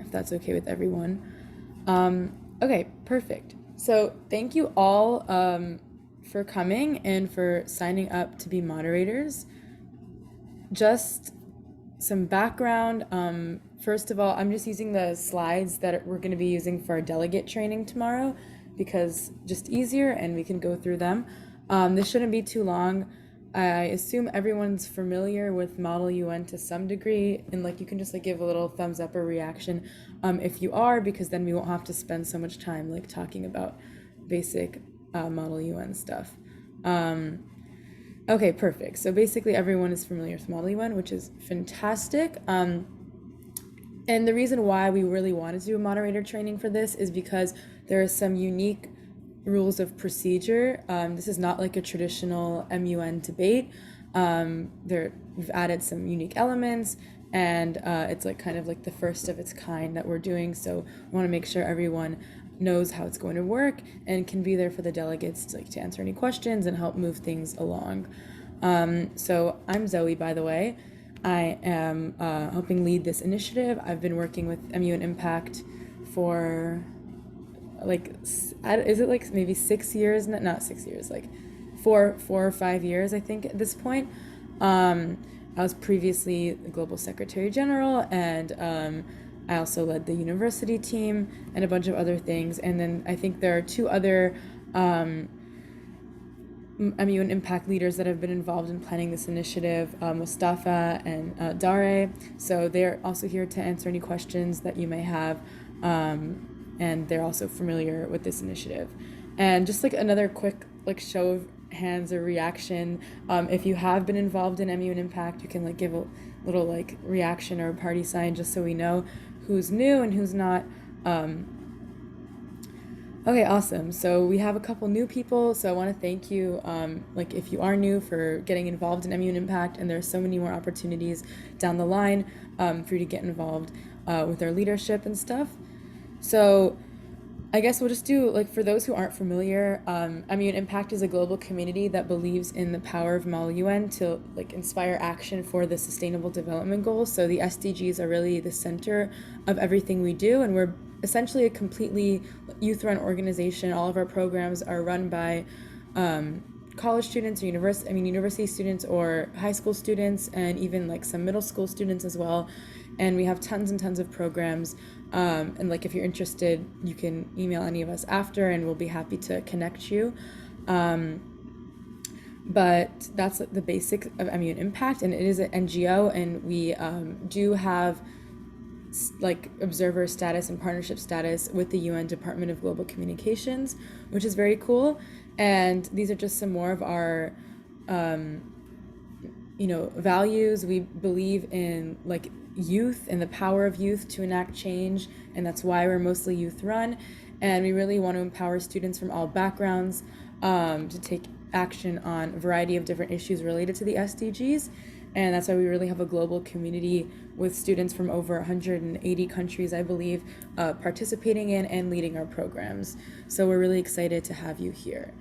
if that's okay with everyone. Okay, perfect. So thank you all for coming and for signing up to be moderators. Just some background. First of all, I'm just using the slides that we're going to be using for our delegate training tomorrow because just easier and we can go through them. This shouldn't be too long. I assume everyone's familiar with Model UN to some degree, and like you can just like give a little thumbs up or reaction if you are, because then we won't have to spend so much time like talking about basic Model UN stuff. Okay, perfect. So basically everyone is familiar with Model UN, which is fantastic. And the reason why we really wanted to do a moderator training for this is because there are some unique rules of procedure. This is not like a traditional MUN debate. We've added some unique elements, and it's like kind of like the first of its kind that we're doing. So we want to make sure everyone knows how it's going to work and can be there for the delegates to answer any questions and help move things along. So I'm Zoe, by the way. I am helping lead this initiative. I've been working with MUN Impact for like, is it like maybe 6 years? Not 6 years, like four or 5 years, I think, at this point. I was previously the Global Secretary General, and I also led the university team and a bunch of other things. And then I think there are 2 other MUN Impact leaders that have been involved in planning this initiative, Mustafa and Dare. So they're also here to answer any questions that you may have, and they're also familiar with this initiative. And just like another quick like show of hands or reaction, if you have been involved in MUN Impact, you can like give a little like reaction or a party sign just so we know who's new and who's not. Okay, awesome. So we have a couple new people, so I want to thank you, like if you are new, for getting involved in MUN Impact, and there's so many more opportunities down the line for you to get involved with our leadership and stuff. So I guess we'll just do, like, for those who aren't familiar, MUN Impact is a global community that believes in the power of Model UN to like inspire action for the Sustainable Development Goals. So the SDGs are really the center of everything we do, and we're essentially a completely youth-run organization. All of our programs are run by college students or university students or high school students, and even like some middle school students as well. And we have tons and tons of programs. And like if you're interested, you can email any of us after, and we'll be happy to connect you. But that's the basics of MUN Impact, and it is an NGO, and we do have like observer status and partnership status with the UN Department of Global Communications, which is very cool. And these are just some more of our values. We believe in like youth and the power of youth to enact change, and that's why we're mostly youth run. And we really want to empower students from all backgrounds to take action on a variety of different issues related to the SDGs. And that's why we really have a global community with students from over 180 countries, I believe, participating in and leading our programs. So we're really excited to have you here.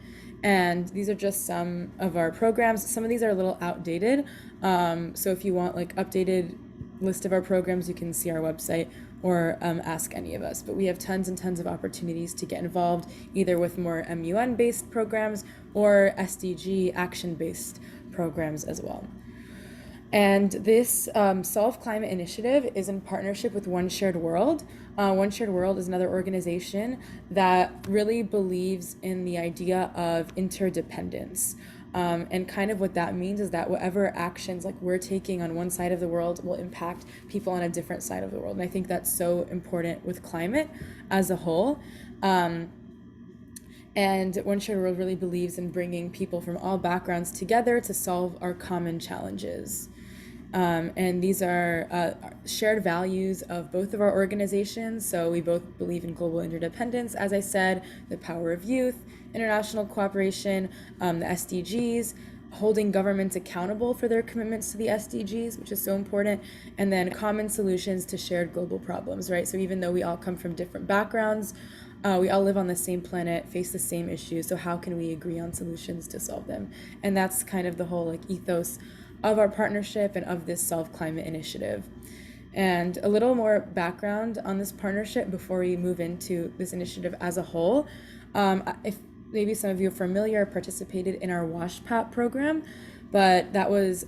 And these are just some of our programs. Some of these are a little outdated. So if you want like updated list of our programs, you can see our website or ask any of us. But we have tons and tons of opportunities to get involved, either with more MUN-based programs or SDG action-based programs as well. And this SolveClimaete initiative is in partnership with One Shared World. One Shared World is another organization that really believes in the idea of interdependence. And kind of what that means is that whatever actions like we're taking on one side of the world will impact people on a different side of the world. And I think that's so important with climate as a whole. And One Shared World really believes in bringing people from all backgrounds together to solve our common challenges. And these are shared values of both of our organizations. So we both believe in global interdependence, as I said, the power of youth, international cooperation, the SDGs, holding governments accountable for their commitments to the SDGs, which is so important, and then common solutions to shared global problems, right? So even though we all come from different backgrounds, we all live on the same planet, face the same issues, so how can we agree on solutions to solve them? And that's kind of the whole like ethos of our partnership and of this SolveClimaete initiative. And a little more background on this partnership before we move into this initiative as a whole. If maybe some of you are familiar, participated in our WashPat program, but that was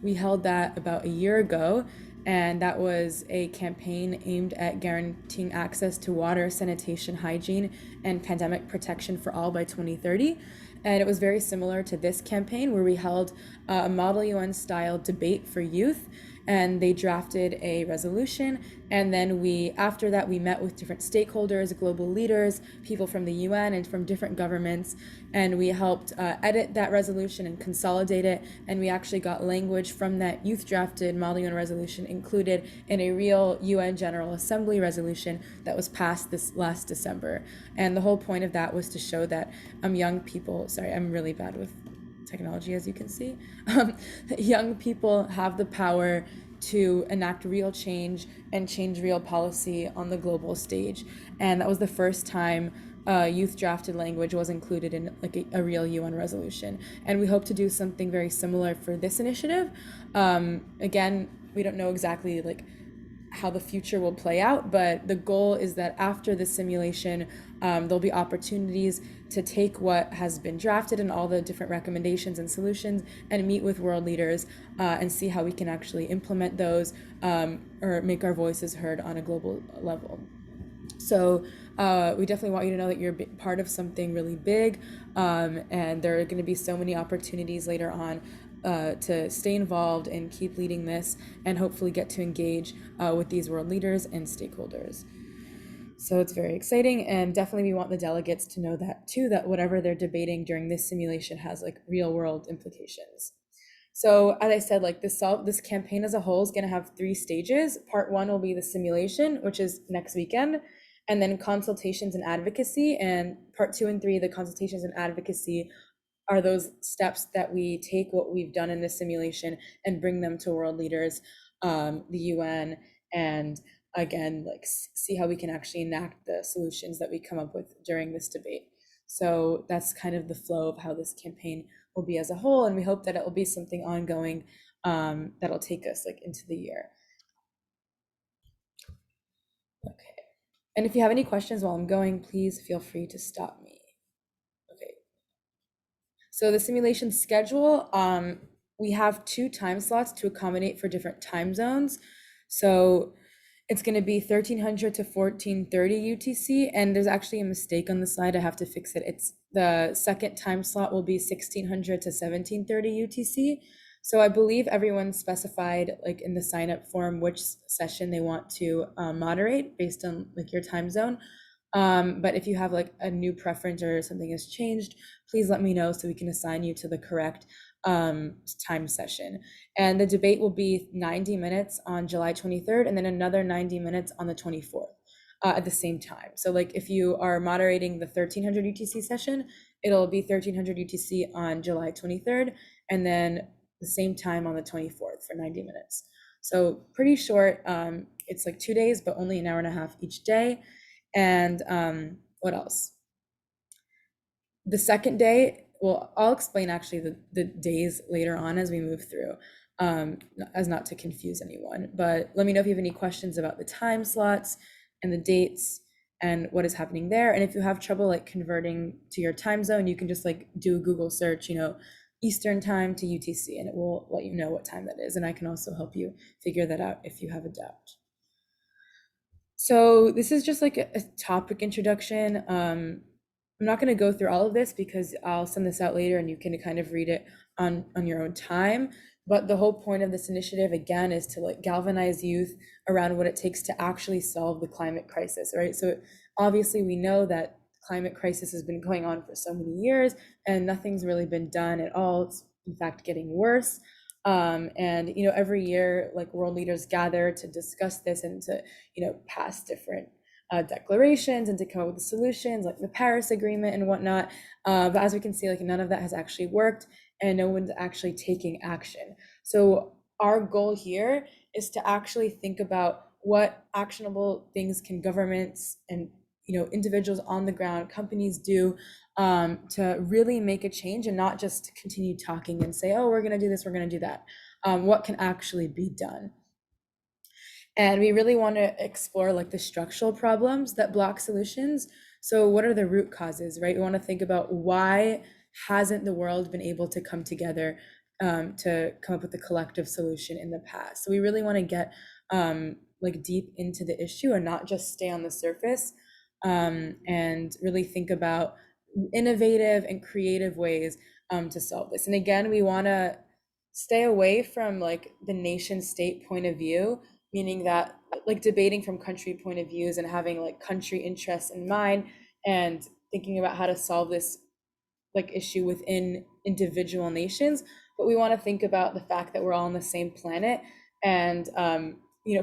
we held that about a year ago, and that was a campaign aimed at guaranteeing access to water, sanitation, hygiene, and pandemic protection for all by 2030. And it was very similar to this campaign where we held a Model UN style debate for youth, and they drafted a resolution. And then after that, we met with different stakeholders, global leaders, people from the UN and from different governments, and we helped edit that resolution and consolidate it. And we actually got language from that youth drafted Model UN resolution included in a real UN General Assembly resolution that was passed this last December. And the whole point of that was to show that young people, sorry, I'm really bad with technology, as you can see, young people have the power to enact real change and change real policy on the global stage. And that was the first time youth drafted language was included in like a real UN resolution. And we hope to do something very similar for this initiative. Again, we don't know exactly like how the future will play out, but the goal is that after the simulation, there'll be opportunities to take what has been drafted and all the different recommendations and solutions and meet with world leaders and see how we can actually implement those or make our voices heard on a global level. So we definitely want you to know that you're part of something really big, and there are going to be so many opportunities later on to stay involved and keep leading this and hopefully get to engage with these world leaders and stakeholders. So it's very exciting, and definitely we want the delegates to know that too, that whatever they're debating during this simulation has like real world implications. So as I said, like this campaign as a whole is going to have 3 stages. Part 1 will be the simulation, which is next weekend, and then consultations and advocacy. And part 2 and 3, the consultations and advocacy, are those steps that we take what we've done in this simulation and bring them to world leaders, the UN, and again, like see how we can actually enact the solutions that we come up with during this debate. So that's kind of the flow of how this campaign will be as a whole, and we hope that it will be something ongoing that'll take us like into the year. Okay, and if you have any questions while I'm going, please feel free to stop me. Okay, so the simulation schedule, we have 2 time slots to accommodate for different time zones. So it's going to be 1300 to 1430 UTC, and there's actually a mistake on the slide. I have to fix it. It's the second time slot will be 1600 to 1730 UTC. So I believe everyone specified like in the sign up form which session they want to moderate based on like your time zone. But if you have like a new preference or something has changed, please let me know so we can assign you to the correct time session. And the debate will be 90 minutes on July 23rd and then another 90 minutes on the 24th at the same time. So like if you are moderating the 1300 UTC session, it'll be 1300 UTC on July 23rd and then the same time on the 24th for 90 minutes. So pretty short. It's like 2 days, but only an hour and a half each day. And what else? The second day, well, I'll explain actually the days later on as we move through, as not to confuse anyone. But let me know if you have any questions about the time slots and the dates and what is happening there. And if you have trouble like converting to your time zone, you can just like do a Google search, Eastern time to UTC, and it will let you know what time that is. And I can also help you figure that out if you have a doubt. So this is just like a topic introduction. I'm not going to go through all of this because I'll send this out later and you can kind of read it on your own time. But the whole point of this initiative, again, is to like galvanize youth around what it takes to actually solve the climate crisis, right? So obviously we know that climate crisis has been going on for so many years and nothing's really been done at all. It's in fact getting worse. And every year like world leaders gather to discuss this and to pass different declarations and to come up with solutions like the Paris Agreement and whatnot. But as we can see, like none of that has actually worked and no one's actually taking action. So our goal here is to actually think about what actionable things can governments and individuals on the ground, companies do to really make a change and not just continue talking and say, oh, we're going to do this, we're going to do that. What can actually be done? And we really want to explore like the structural problems that block solutions. So what are the root causes, right? We want to think about why hasn't the world been able to come together to come up with a collective solution in the past. So we really want to get like deep into the issue and not just stay on the surface, and really think about innovative and creative ways to solve this. And again, we want to stay away from like the nation state point of view, meaning that like debating from country point of views and having like country interests in mind and thinking about how to solve this like issue within individual nations. But we want to think about the fact that we're all on the same planet, and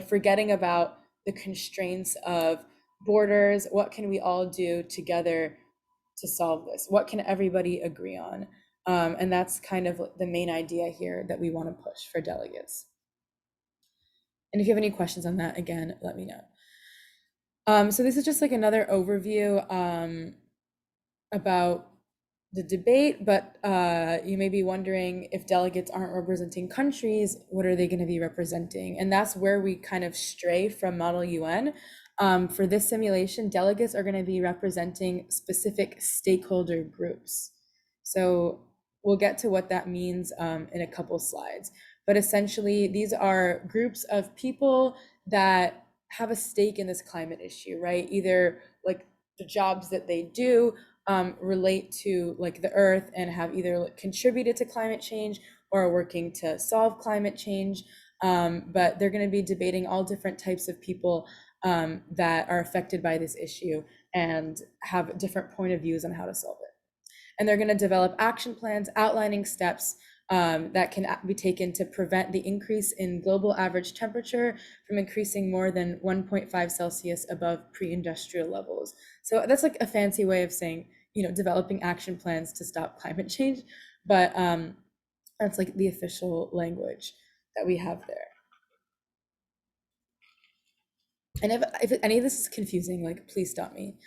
forgetting about the constraints of borders. What can we all do together to solve this? What can everybody agree on? And that's kind of the main idea here that we want to push for delegates. And if you have any questions on that, again, let me know. So this is just like another overview about the debate, but you may be wondering, if delegates aren't representing countries, what are they going to be representing? And that's where we kind of stray from Model UN. For this simulation, delegates are going to be representing specific stakeholder groups. So we'll get to what that means in a couple slides. But essentially, these are groups of people that have a stake in this climate issue, right? Either like the jobs that they do relate to like the earth and have either like contributed to climate change or are working to solve climate change. But they're going to be debating all different types of people that are affected by this issue and have different point of views on how to solve it. And they're going to develop action plans outlining steps that can be taken to prevent the increase in global average temperature from increasing more than 1.5 Celsius above pre-industrial levels. So that's like a fancy way of saying, developing action plans to stop climate change. But that's like the official language that we have there. And if any of this is confusing, like, please stop me.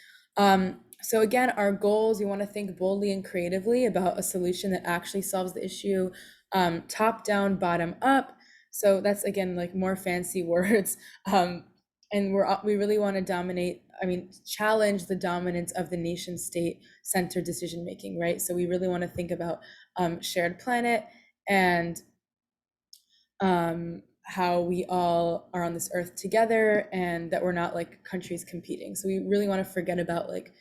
So again, our goals, we want to think boldly and creatively about a solution that actually solves the issue, top down, bottom up. So that's, again, like more fancy words. And we really want to challenge the dominance of the nation state centered decision making, right? So we really want to think about shared planet and how we all are on this earth together and that we're not like countries competing. So we really want to forget about like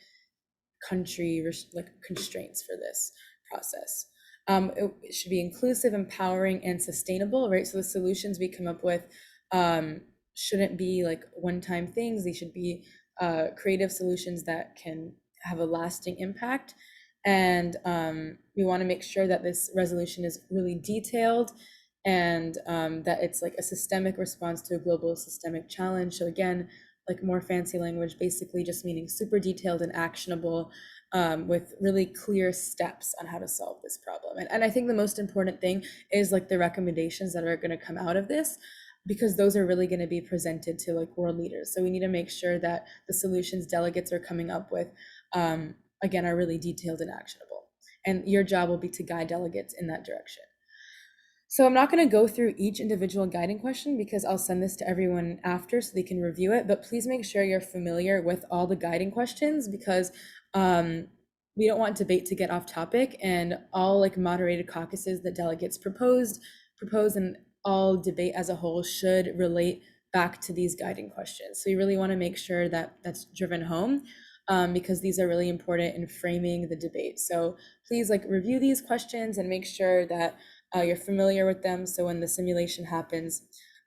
country like constraints for this process. It should be inclusive, empowering, and sustainable, right? So the solutions we come up with shouldn't be like one-time things. They should be creative solutions that can have a lasting impact. And we want to make sure that this resolution is really detailed and that it's like a systemic response to a global systemic challenge. So again, like more fancy language, basically just meaning super detailed and actionable, with really clear steps on how to solve this problem. And I think the most important thing is like the recommendations that are going to come out of this, because those are really going to be presented to like world leaders. So we need to make sure that the solutions delegates are coming up with, again, are really detailed and actionable. And your job will be to guide delegates in that direction. So I'm not going to go through each individual guiding question because I'll send this to everyone after so they can review it, but please make sure you're familiar with all the guiding questions, because we don't want debate to get off topic, and all like moderated caucuses that delegates propose and all debate as a whole should relate back to these guiding questions. So we really want to make sure that that's driven home, because these are really important in framing the debate. So please like review these questions and make sure that you're familiar with them. So when the simulation happens,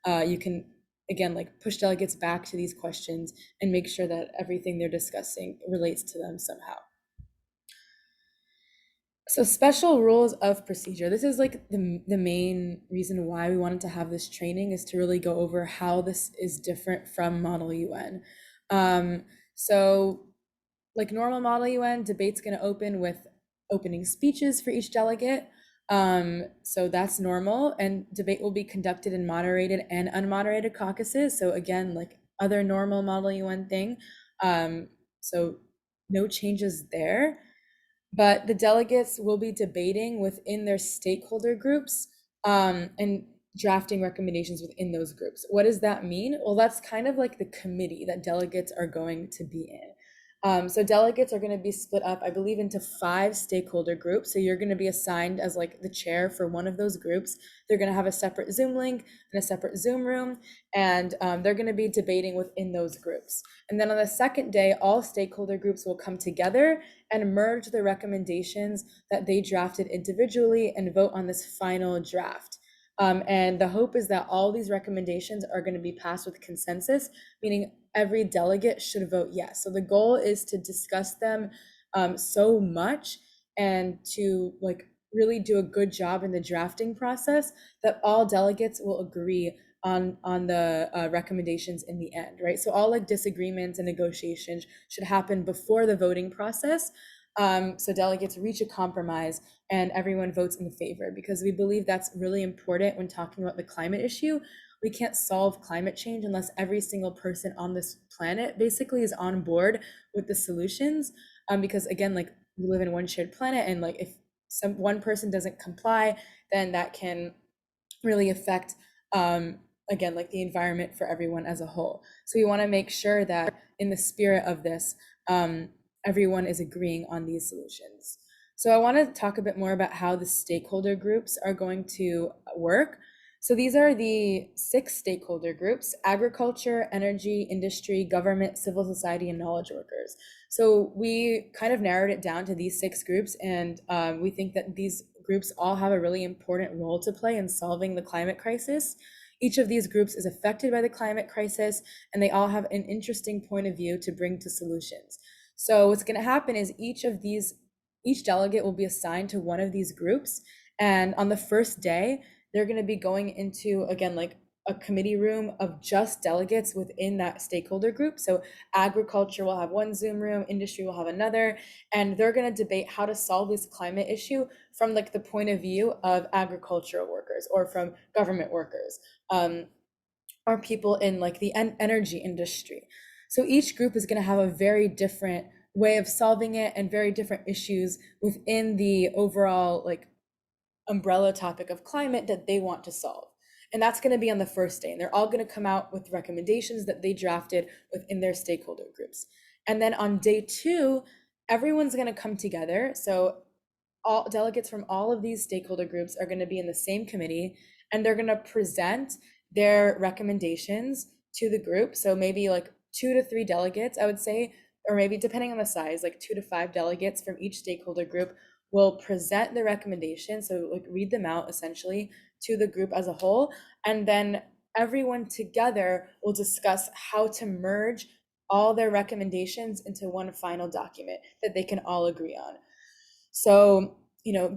you can, again, like push delegates back to these questions and make sure that everything they're discussing relates to them somehow. So special rules of procedure. This is like the main reason why we wanted to have this training, is to really go over how this is different from Model UN. So like normal Model UN, debate's going to open with opening speeches for each delegate. So that's normal, and debate will be conducted in moderated and unmoderated caucuses. So again, like other normal Model UN thing. So no changes there, but the delegates will be debating within their stakeholder groups. And drafting recommendations within those groups. What does that mean? Well, that's kind of like the committee that delegates are going to be in. So delegates are going to be split up, I believe, into 5 stakeholder groups. So you're going to be assigned as like the chair for one of those groups. They're going to have a separate Zoom link and a separate Zoom room, and they're going to be debating within those groups. And then on the second day, all stakeholder groups will come together and merge the recommendations that they drafted individually and vote on this final draft. And the hope is that all these recommendations are going to be passed with consensus, meaning every delegate should vote yes. So the goal is to discuss them so much and to like really do a good job in the drafting process that all delegates will agree on the recommendations in the end, right? So all like disagreements and negotiations should happen before the voting process. So delegates reach a compromise and everyone votes in favor, because we believe that's really important when talking about the climate issue. We can't solve climate change unless every single person on this planet basically is on board with the solutions. Because again, like we live in one shared planet, and like if one person doesn't comply, then that can really affect again like the environment for everyone as a whole. So we want to make sure that in the spirit of this, everyone is agreeing on these solutions. So I want to talk a bit more about how the stakeholder groups are going to work. So these are the 6 stakeholder groups: agriculture, energy, industry, government, civil society, and knowledge workers. So we kind of narrowed it down to these 6 groups, and we think that these groups all have a really important role to play in solving the climate crisis. Each of these groups is affected by the climate crisis, and they all have an interesting point of view to bring to solutions. So what's going to happen is each delegate will be assigned to one of these groups, and on the first day, they're going to be going into, again, like a committee room of just delegates within that stakeholder group. So agriculture will have one Zoom room, industry will have another, and they're going to debate how to solve this climate issue from like the point of view of agricultural workers or from government workers, or people in like the energy industry. So each group is going to have a very different way of solving it and very different issues within the overall like umbrella topic of climate that they want to solve. And that's going to be on the first day. And they're all going to come out with recommendations that they drafted within their stakeholder groups. And then on day 2, everyone's going to come together. So all delegates from all of these stakeholder groups are going to be in the same committee, and they're going to present their recommendations to the group. So maybe like 2 to 3 delegates, I would say, or maybe depending on the size, like 2 to 5 delegates from each stakeholder group will present the recommendations, so like read them out essentially to the group as a whole, and then everyone together will discuss how to merge all their recommendations into one final document that they can all agree on. So,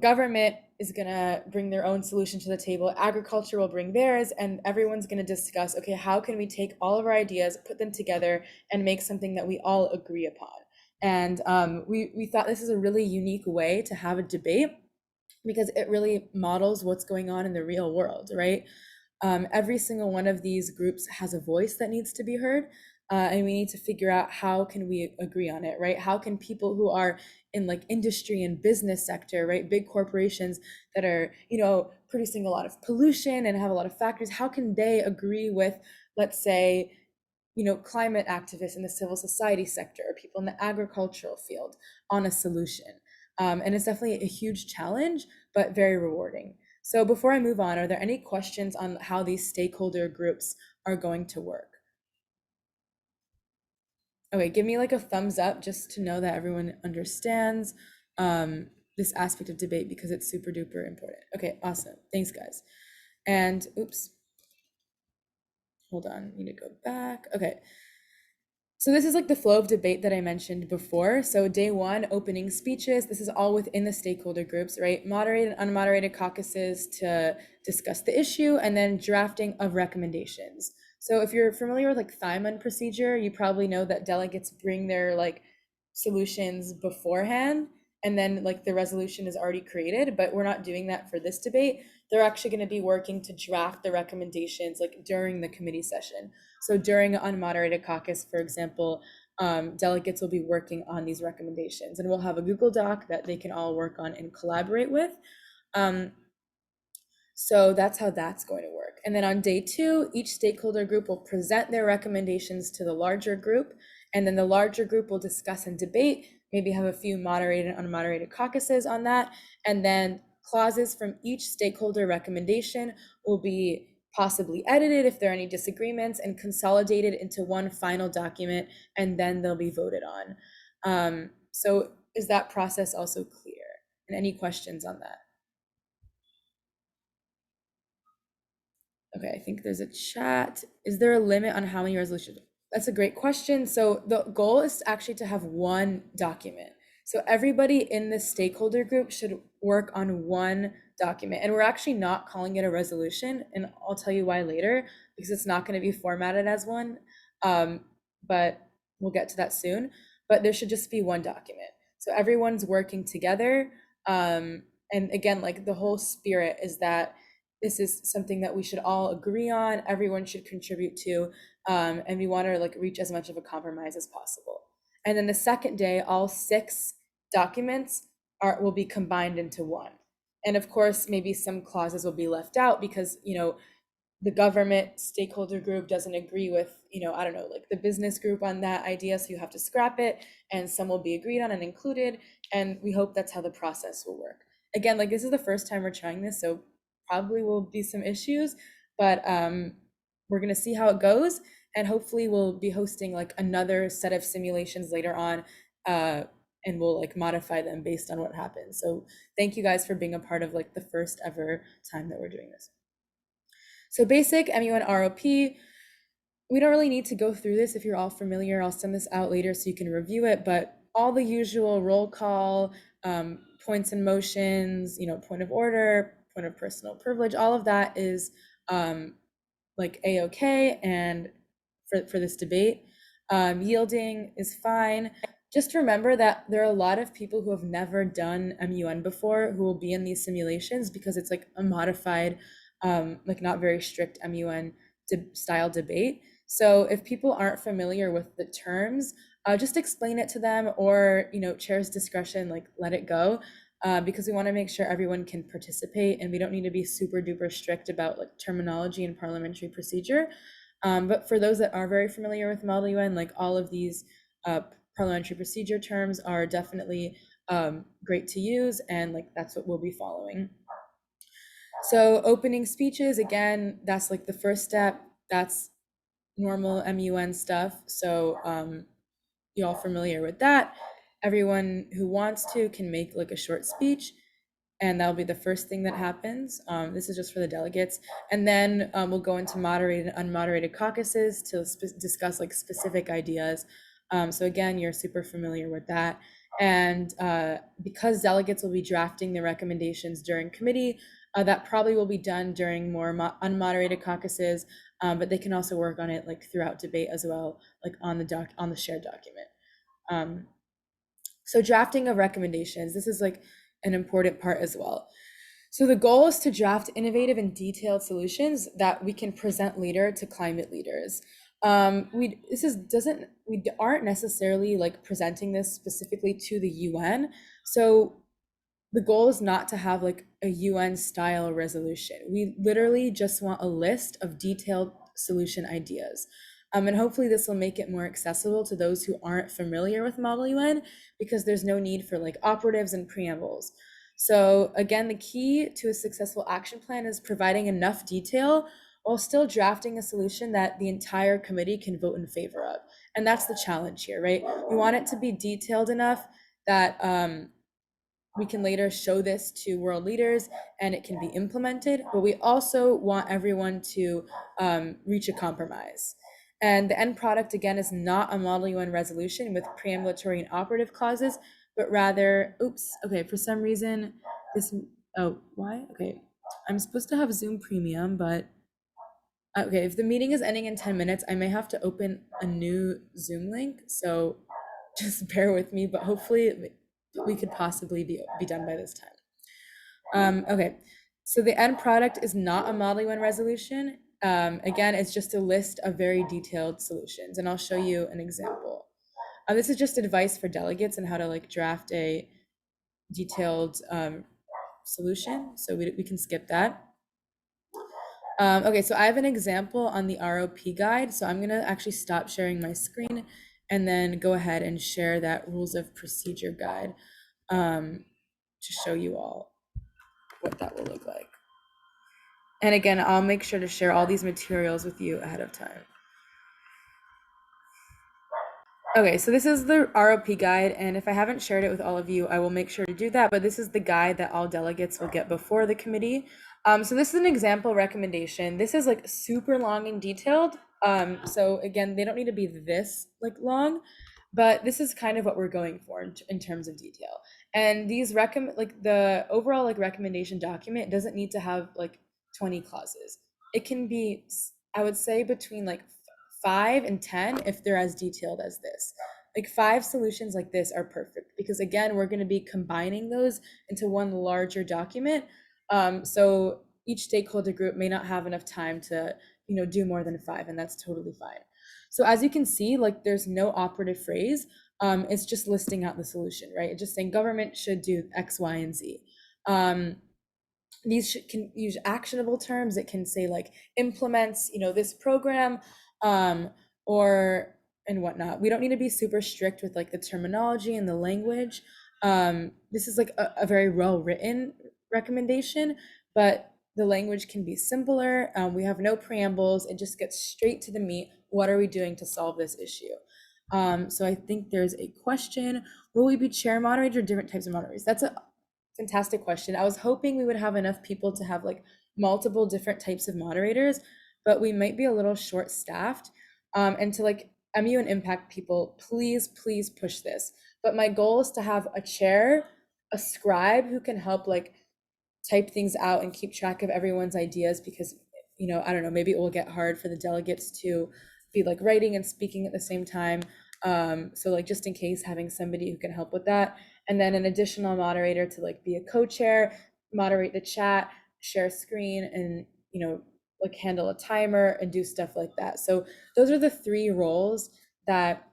government is going to bring their own solution to the table, agriculture will bring theirs, and everyone's going to discuss, okay, how can we take all of our ideas, put them together, and make something that we all agree upon? And we thought this is a really unique way to have a debate, because it really models what's going on in the real world, right? Every single one of these groups has a voice that needs to be heard, and we need to figure out how can we agree on it, right? How can people who are in like industry and business sector, right, big corporations that are producing a lot of pollution and have a lot of factors, how can they agree with, let's say, climate activists in the civil society sector or people in the agricultural field on a solution? And it's definitely a huge challenge, but very rewarding. So before I move on, are there any questions on how these stakeholder groups are going to work? Okay, give me like a thumbs up just to know that everyone understands this aspect of debate, because it's super duper important. Okay, awesome. Thanks, guys. And oops, hold on, need to go back. Okay. So this is like the flow of debate that I mentioned before. So day 1, opening speeches. This is all within the stakeholder groups, right? Moderated and unmoderated caucuses to discuss the issue, and then drafting of recommendations. So if you're familiar with like THIMUN procedure, you probably know that delegates bring their like solutions beforehand, and then like the resolution is already created, but we're not doing that for this debate. They're actually going to be working to draft the recommendations like during the committee session. So during an unmoderated caucus, for example, delegates will be working on these recommendations, and we'll have a Google Doc that they can all work on and collaborate with. So that's how that's going to work. And then on day 2, each stakeholder group will present their recommendations to the larger group, and then the larger group will discuss and debate, maybe have a few moderated and unmoderated caucuses on that, and then clauses from each stakeholder recommendation will be possibly edited if there are any disagreements and consolidated into one final document, and then they'll be voted on. So is that process also clear? And any questions on that? Okay, I think there's a chat. Is there a limit on how many resolutions? That's a great question. So the goal is actually to have one document. So everybody in this stakeholder group should work on one document. And we're actually not calling it a resolution. And I'll tell you why later, because it's not going to be formatted as one. But we'll get to that soon. But there should just be one document. So everyone's working together. And again, like the whole spirit is that this is something that we should all agree on, everyone should contribute to, and we want to like reach as much of a compromise as possible. And then the second day, all 6 documents will be combined into one. And of course, maybe some clauses will be left out because, you know, the government stakeholder group doesn't agree with, you know, I don't know, like the business group on that idea, so you have to scrap it, and some will be agreed on and included, and we hope that's how the process will work. Again, like this is the first time we're trying this, so probably will be some issues, but we're gonna see how it goes, and hopefully we'll be hosting like another set of simulations later on, and we'll like modify them based on what happens. So thank you guys for being a part of like the first ever time that we're doing this. So basic MUN ROP, we don't really need to go through this if you're all familiar. I'll send this out later so you can review it, but all the usual roll call, points and motions, you know, point of order, point of personal privilege, all of that is like a-okay and for this debate. Yielding is fine. Just remember that there are a lot of people who have never done MUN before who will be in these simulations because it's like a modified, like not very strict MUN style debate. So if people aren't familiar with the terms, just explain it to them, or, you know, chair's discretion, like let it go, because we want to make sure everyone can participate, and we don't need to be super duper strict about like terminology and parliamentary procedure. But for those that are very familiar with Model UN, like all of these parliamentary procedure terms are definitely great to use, and like that's what we'll be following. So opening speeches, again, that's like the first step. That's normal MUN stuff. So you all familiar with that. Everyone who wants to can make like a short speech, and that'll be the first thing that happens. This is just for the delegates. And then we'll go into moderated and unmoderated caucuses to discuss like specific ideas. So again, you're super familiar with that. And because delegates will be drafting the recommendations during committee, that probably will be done during more unmoderated caucuses, but they can also work on it like throughout debate as well, like on the shared document. So drafting of recommendations, this is like an important part as well. So the goal is to draft innovative and detailed solutions that we can present later to climate leaders. We aren't necessarily like presenting this specifically to the UN. So the goal is not to have like a UN style resolution. We literally just want a list of detailed solution ideas. And hopefully this will make it more accessible to those who aren't familiar with Model UN, because there's no need for like operatives and preambles. So again, the key to a successful action plan is providing enough detail while still drafting a solution that the entire committee can vote in favor of. And that's the challenge here, right? We want it to be detailed enough that we can later show this to world leaders and it can be implemented, but we also want everyone to reach a compromise. And the end product, again, is not a Model UN resolution with preambulatory and operative clauses, but rather, okay, for some reason, why? Okay, I'm supposed to have Zoom Premium, but okay, if the meeting is ending in 10 minutes, I may have to open a new Zoom link, so just bear with me, but hopefully we could possibly be done by this time. Okay, so the end product is not a Model UN resolution. Again, it's just a list of very detailed solutions, and I'll show you an example. This is just advice for delegates on how to like draft a detailed solution, so we can skip that. Okay, so I have an example on the ROP guide. So I'm gonna actually stop sharing my screen and then go ahead and share that rules of procedure guide to show you all what that will look like. And again, I'll make sure to share all these materials with you ahead of time. Okay, so this is the ROP guide, and if I haven't shared it with all of you, I will make sure to do that, but this is the guide that all delegates will get before the committee. So this is an example recommendation. This is like super long and detailed. So again, they don't need to be this like long, but this is kind of what we're going for in terms of detail. And these like the overall like recommendation document doesn't need to have like 20 clauses. It can be, I would say, between like 5 and 10 if they're as detailed as this. Like 5 solutions like this are perfect because again, we're going to be combining those into one larger document. So each stakeholder group may not have enough time to, do more than 5, and that's totally fine. So as you can see, like there's no operative phrase. It's just listing out the solution, right? It's just saying government should do X, Y, and Z. These can use actionable terms. It can say like implements, this program, or and whatnot. We don't need to be super strict with like the terminology and the language. This is like a very well written recommendation, but the language can be simpler. We have no preambles. It just gets straight to the meat. What are we doing to solve this issue? So I think there's a question. Will we be chair moderator or different types of moderators? That's a fantastic question. I was hoping we would have enough people to have like multiple different types of moderators, but we might be a little short staffed. And to like MUN Impact people, please, please push this. But my goal is to have a chair, a scribe who can help like type things out and keep track of everyone's ideas because, I don't know, maybe it will get hard for the delegates to be like writing and speaking at the same time. So like just in case, having somebody who can help with that. And then an additional moderator to like be a co-chair, moderate the chat, share screen, and like handle a timer and do stuff like that. So those are the 3 roles that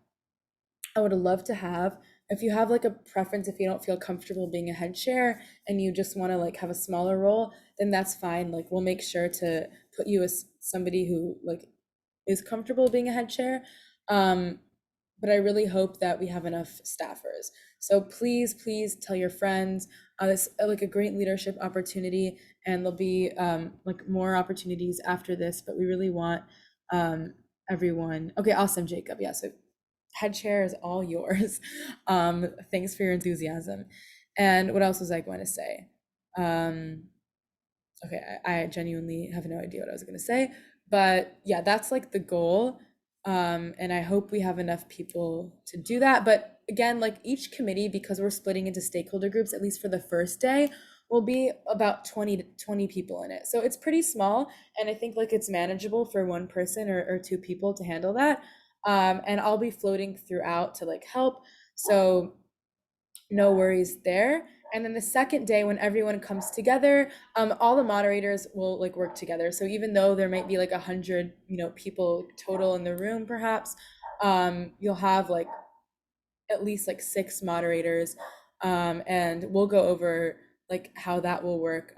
I would love to have. If you have like a preference, if you don't feel comfortable being a head chair and you just want to like have a smaller role, then that's fine. Like we'll make sure to put you as somebody who like is comfortable being a head chair. But I really hope that we have enough staffers. So please, please tell your friends. This like a great leadership opportunity, and there'll be like more opportunities after this. But we really want everyone. Okay, awesome, Jacob. Yeah, so head chair is all yours. Thanks for your enthusiasm. And what else was I going to say? Okay, I genuinely have no idea what I was going to say, but yeah, that's like the goal. And I hope we have enough people to do that. But again, like each committee, because we're splitting into stakeholder groups, at least for the first day, will be about 20 people in it. So it's pretty small. And I think like it's manageable for one person or 2 people to handle that. And I'll be floating throughout to like help. So no worries there. And then the second day, when everyone comes together, all the moderators will like work together. So even though there might be like 100, people total in the room, perhaps, you'll have like at least like 6 moderators, and we'll go over like how that will work,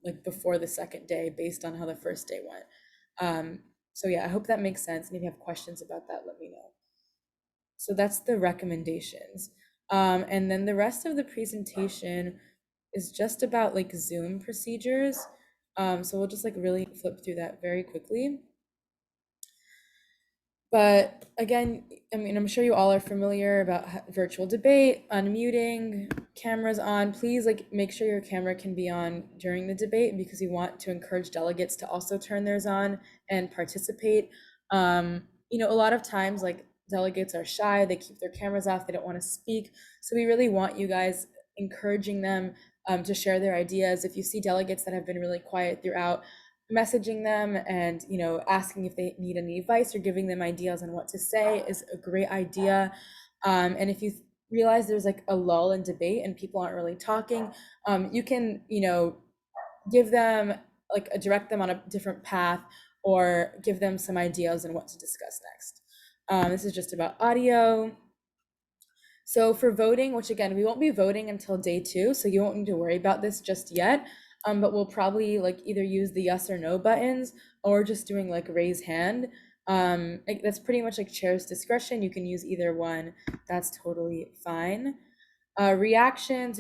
like before the second day, based on how the first day went. So yeah, I hope that makes sense. And if you have questions about that, let me know. So that's the recommendations. And then the rest of the presentation is just about like Zoom procedures. So we'll just like really flip through that very quickly. But again, I mean, I'm sure you all are familiar about virtual debate, unmuting, cameras on. Please like make sure your camera can be on during the debate because we want to encourage delegates to also turn theirs on and participate. A lot of times like delegates are shy, they keep their cameras off, they don't want to speak. So we really want you guys encouraging them to share their ideas. If you see delegates that have been really quiet throughout, messaging them and asking if they need any advice or giving them ideas on what to say is a great idea. And if you realize there's like a lull in debate and people aren't really talking, you can give them like direct them on a different path or give them some ideas on what to discuss next. This is just about audio. So for voting, which again, we won't be voting until day 2, so you won't need to worry about this just yet. but we'll probably like either use the yes or no buttons or just doing like raise hand. That's pretty much like chair's discretion. You can use either one. That's totally fine. Reactions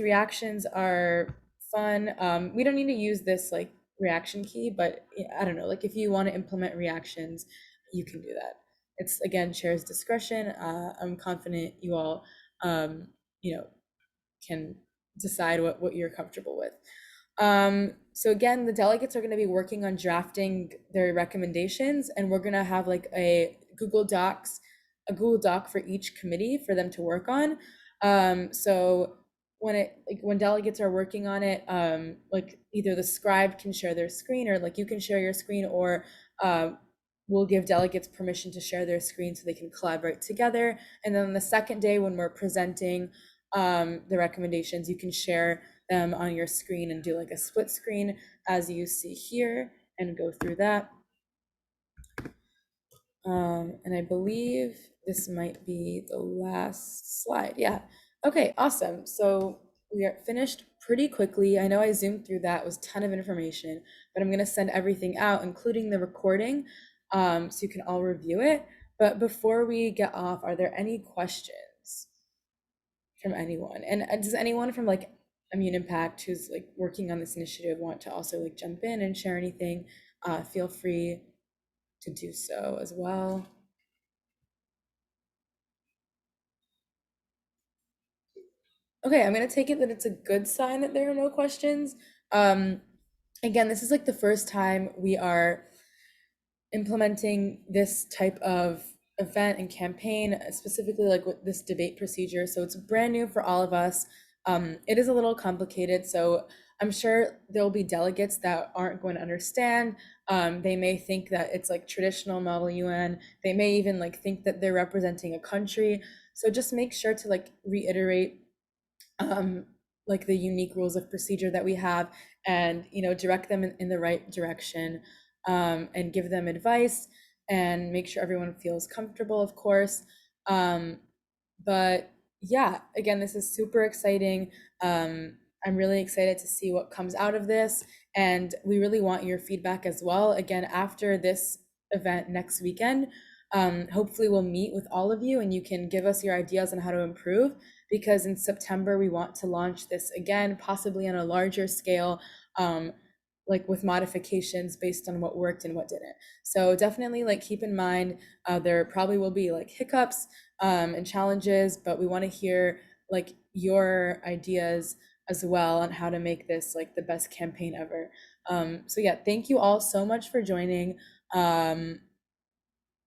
are fun. We don't need to use this like reaction key, but I don't know, like if you want to implement reactions, you can do that. It's again chair's discretion. I'm confident you all, um, you know, can decide what you're comfortable with. So again, the delegates are going to be working on drafting their recommendations, and we're going to have like a Google Doc for each committee for them to work on. So when delegates are working on it, like either the scribe can share their screen, or like you can share your screen, or we'll give delegates permission to share their screen so they can collaborate together. And then the second day, when we're presenting the recommendations, you can share them on your screen and do like a split screen as you see here and go through that. And I believe this might be the last slide. Yeah. Okay, awesome. So we are finished pretty quickly. I know I zoomed through that. It was a ton of information, but I'm going to send everything out, including the recording, so you can all review it. But before we get off, are there any questions from anyone? And does anyone from like MUN Impact who's like working on this initiative want to also like jump in and share anything? Feel free to do so as well. Okay, I'm gonna take it that it's a good sign that there are no questions. Again, this is like the first time we are implementing this type of event and campaign, specifically like with this debate procedure. So it's brand new for all of us. It is a little complicated, so I'm sure there'll be delegates that aren't going to understand. They may think that it's like traditional model UN. They may even like think that they're representing a country. So just make sure to like reiterate like the unique rules of procedure that we have, and direct them in the right direction, and give them advice and make sure everyone feels comfortable, of course. But yeah, again, this is super exciting. I'm really excited to see what comes out of this, and we really want your feedback as well. Again, after this event next weekend, hopefully we'll meet with all of you and you can give us your ideas on how to improve, because in September we want to launch this again, possibly on a larger scale, like with modifications based on what worked and what didn't. So definitely like keep in mind, there probably will be like hiccups and challenges, but we want to hear like your ideas as well on how to make this like the best campaign ever. So yeah, thank you all so much for joining.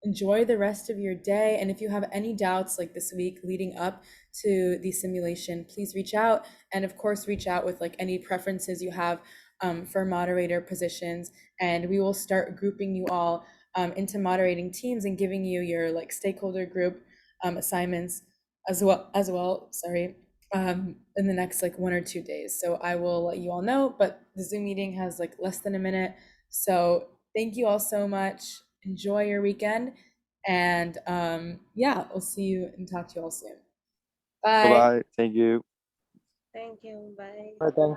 Enjoy the rest of your day. And if you have any doubts like this week leading up to the simulation, please reach out. And of course, reach out with like any preferences you have for moderator positions. And we will start grouping you all into moderating teams and giving you your like stakeholder group assignments as well, sorry, in the next like 1 or 2 days. So I will let you all know, but the Zoom meeting has like less than a minute. So thank you all so much. Enjoy your weekend, and yeah, we'll see you and talk to you all soon. Bye. Bye-bye. Thank you. Thank you. Bye. Bye, thanks.